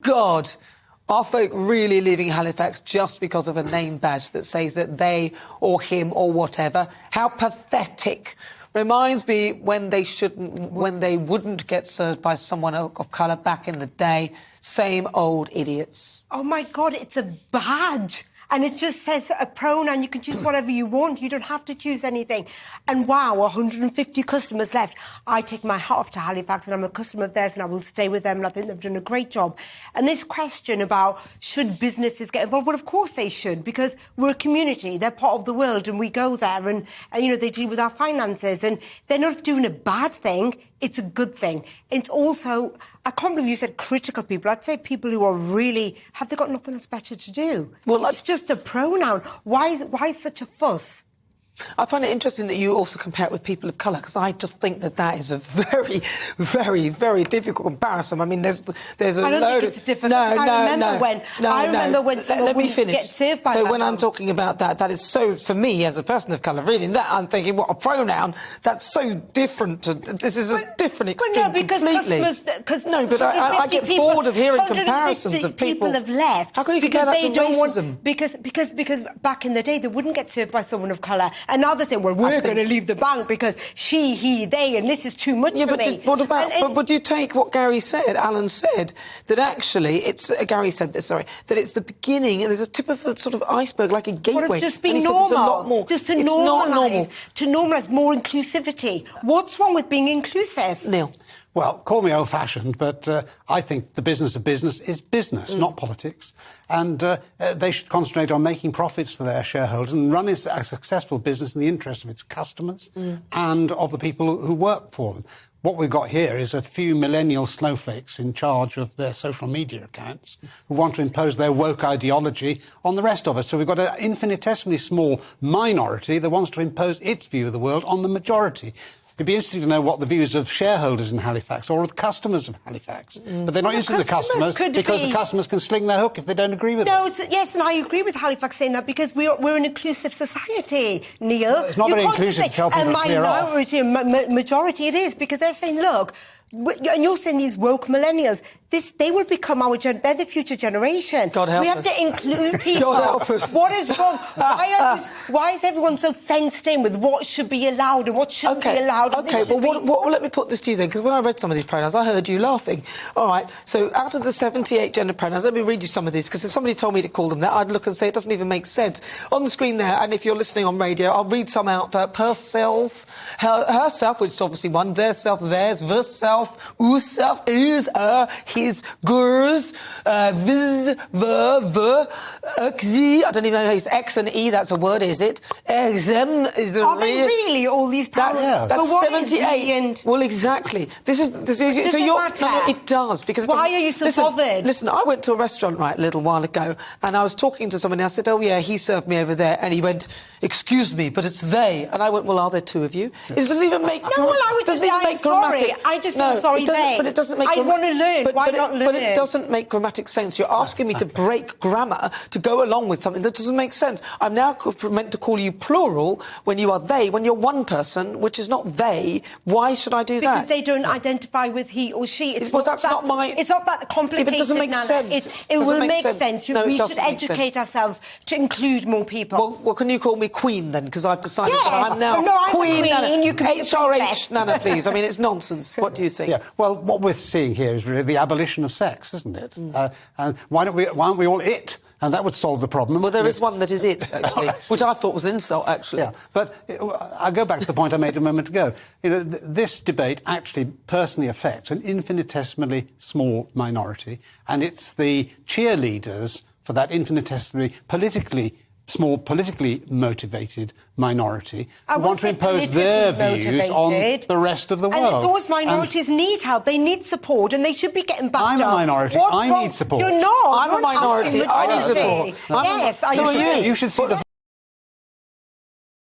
God, are folk really leaving Halifax just because of a name badge that says that they or him or whatever? How pathetic. Reminds me when they wouldn't get served by someone of colour back in the day. Same old idiots. Oh, my God, it's a badge. And it just says a pronoun. You can choose whatever you want. You don't have to choose anything. And wow, 150 customers left. I take my hat off to Halifax, and I'm a customer of theirs, and I will stay with them, and I think they've done a great job. And this question about should businesses get involved? Well, of course they should, because we're a community. They're part of the world, and we go there, and you know, they deal with our finances, and they're not doing a bad thing. It's a good thing. It's also, I can't believe you said critical people. I'd say people who are really, have they got nothing else better to do? Well, it's just a pronoun. Why is such a fuss? I find it interesting that you also compare it with people of colour, because I just think that is a very, very, very difficult comparison. I mean, there's a load of... I don't think it's difficult. I remember when someone wouldn't get served by that. So when I'm talking about that is so, for me, as a person of colour, reading that, I'm thinking, what, a pronoun? That's so different. This is a different extreme completely. No, but I get bored of hearing comparisons of people... have left. How can you compare that to racism? Because back in the day, they wouldn't get served by someone of colour. And now they're saying, well, we're going to leave the bank because she, he, they, and this is too much for me. But do you take what Gary said, Alan said, that actually, Gary said this, sorry, that it's the beginning, and there's a tip of a sort of iceberg, like a gateway. Well, just be normal. Just to normalise more inclusivity. What's wrong with being inclusive? Neil. Well, call me old-fashioned, but I think the business of business is business, not politics. And they should concentrate on making profits for their shareholders and run a successful business in the interest of its customers and of the people who work for them. What we've got here is a few millennial snowflakes in charge of their social media accounts who want to impose their woke ideology on the rest of us. So we've got an infinitesimally small minority that wants to impose its view of the world on the majority. It'd be interesting to know what the views of shareholders in Halifax or of the customers of Halifax. But they're not interested in the customers because the customers can sling their hook if they don't agree with it. Yes, and I agree with Halifax saying that because we're an inclusive society, Neil. Well, it's not very inclusive to tell people to clear off. A minority, majority it is, because they're saying, look, and you're saying these woke millennials, they will become they're the future generation. God help us. We have to include people. God help us. What is wrong? Why is everyone so fenced in with what should be allowed and what shouldn't be allowed? OK, well, let me put this to you then, because when I read some of these pronouns, I heard you laughing. All right, so out of the 78 gender pronouns, let me read you some of these, because if somebody told me to call them that, I'd look and say it doesn't even make sense. On the screen there, and if you're listening on radio, I'll read some out. Herself, herself, which is obviously one, their self, theirs, the self, whose self, is, his, gers, viz, the, xi, I don't even know if it's X and E, that's a word, is it? Exem is a Are they really all these pronouns? That's 78. Well, exactly. Does it matter? No, it does. Because why are you so bothered? Listen, I went to a restaurant, right, a little while ago, and I was talking to someone, and I said, oh, yeah, he served me over there, and he went, excuse me, but it's they. And I went, well, are there two of you? It doesn't even make... No, well, I would just say, I'm sorry. I just am sorry, they. But it doesn't make... I want to learn. Why not learn? But it doesn't make grammatic sense. You're asking me to break grammar to go along with something that doesn't make sense. I'm now meant to call you plural when you are they, when you're one person, which is not they. Why should I do that? Because they don't identify with he or she. It's not that complicated. But it doesn't make sense. It will make sense. We should educate ourselves to include more people. Well, can you call me Queen then? Because I've decided that I'm now Queen. You can HRH. No, please. I mean, it's nonsense. What do you think? Yeah. Well, what we're seeing here is really the abolition of sex, isn't it? And why aren't we all it? And that would solve the problem. Well, there is one that is it, actually, which I thought was an insult, actually. Yeah, but I'll go back to the point I made a moment ago. You know, this debate actually personally affects an infinitesimally small minority, and it's the cheerleaders for that infinitesimally politically motivated minority who want to impose their views on the rest of the world. And it's always minorities need help. They need support, and they should be getting backed up. I'm a minority. I need support. You're not. I'm a minority. I need support. Yes, so are you. You should see the